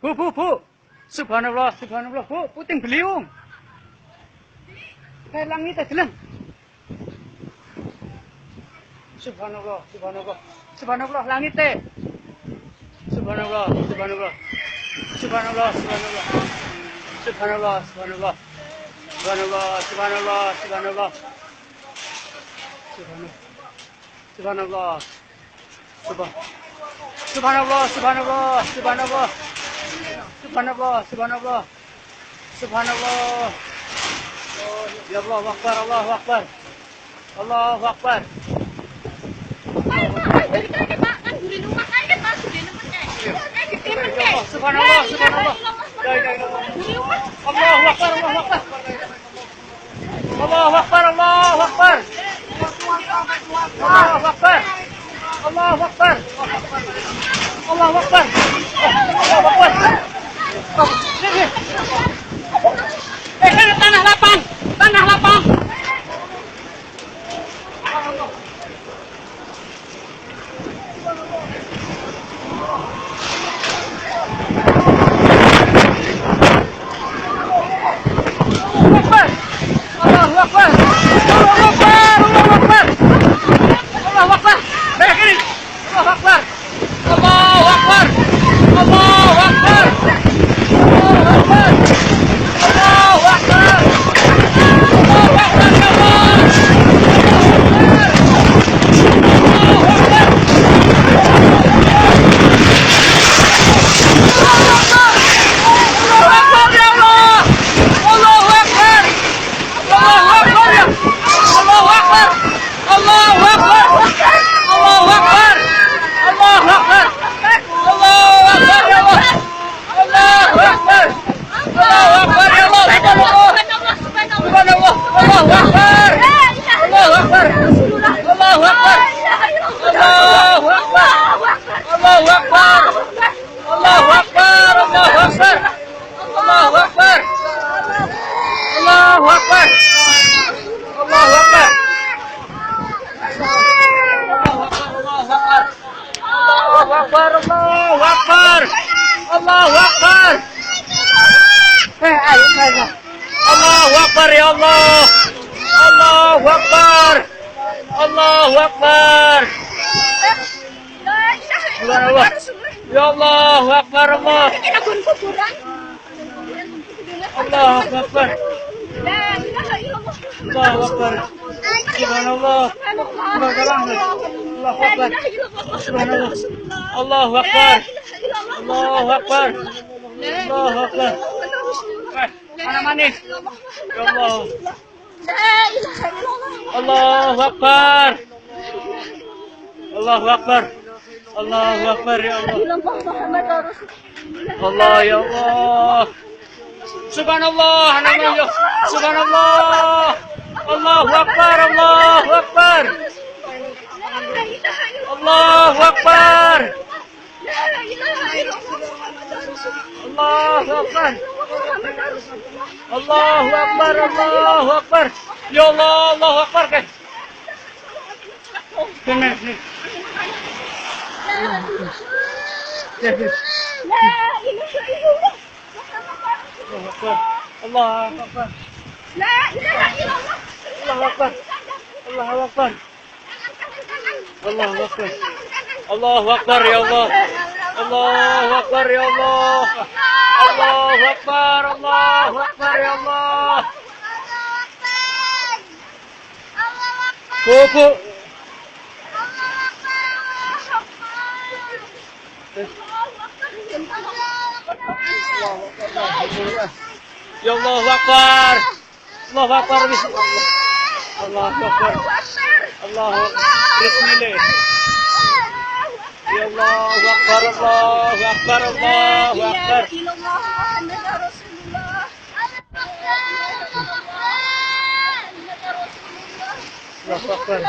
Bu. Subhanallah, Bu. Puting beliung. Kayak langit aja lang. Subhanallah, langit teh. Subhanallah. Subhanallah. Ya Allah Akbar, Allahu Akbar. Allahu Akbar. Subhanallah. La ilaha illallah. Allahu Akbar. Allahu Akbar. Tanah lapang. Allahu Akbar. Banyak ini. Allahu Akbar. Allahu Akbar. Allahu Akbar ya Allah. Allahu Akbar. Subhanallah. Ya Allah Akbar Allah. Allahu Akbar. Allahu Akbar. Subhanallah. Subhanallah. Allahu Akbar. Allahu Akbar. Allahu Akbar. Mana manis? Ya Allah. Allahu Akbar. Allahu Akbar. Allahu Akbar ya Allah. Allah ya Allah. Subhanallah namanya. Subhanallah. Allahu Akbar. Allahu Akbar. Allahu Akbar. Allahu Akbar. Allahu Akbar. Allahu Akbar. Ya Allah, Allahu Akbar kan. Benar nih. Allahu Akbar. La ilaha illallah. Allahu Akbar. Allahu Akbar. Allahu Akbar. Allahu Akbar ya Allah. Allahu Akbar ya Allah. Allahu Akbar. Allahu Akbar ya Allah. Bu. Ya Allahu Akbar. Allahu Akbar. Allahu Akbar. Allahu Bismillah. Ya Allahu Akbar. Allahu Akbar. Allahu Akbar. Allahu Akbar.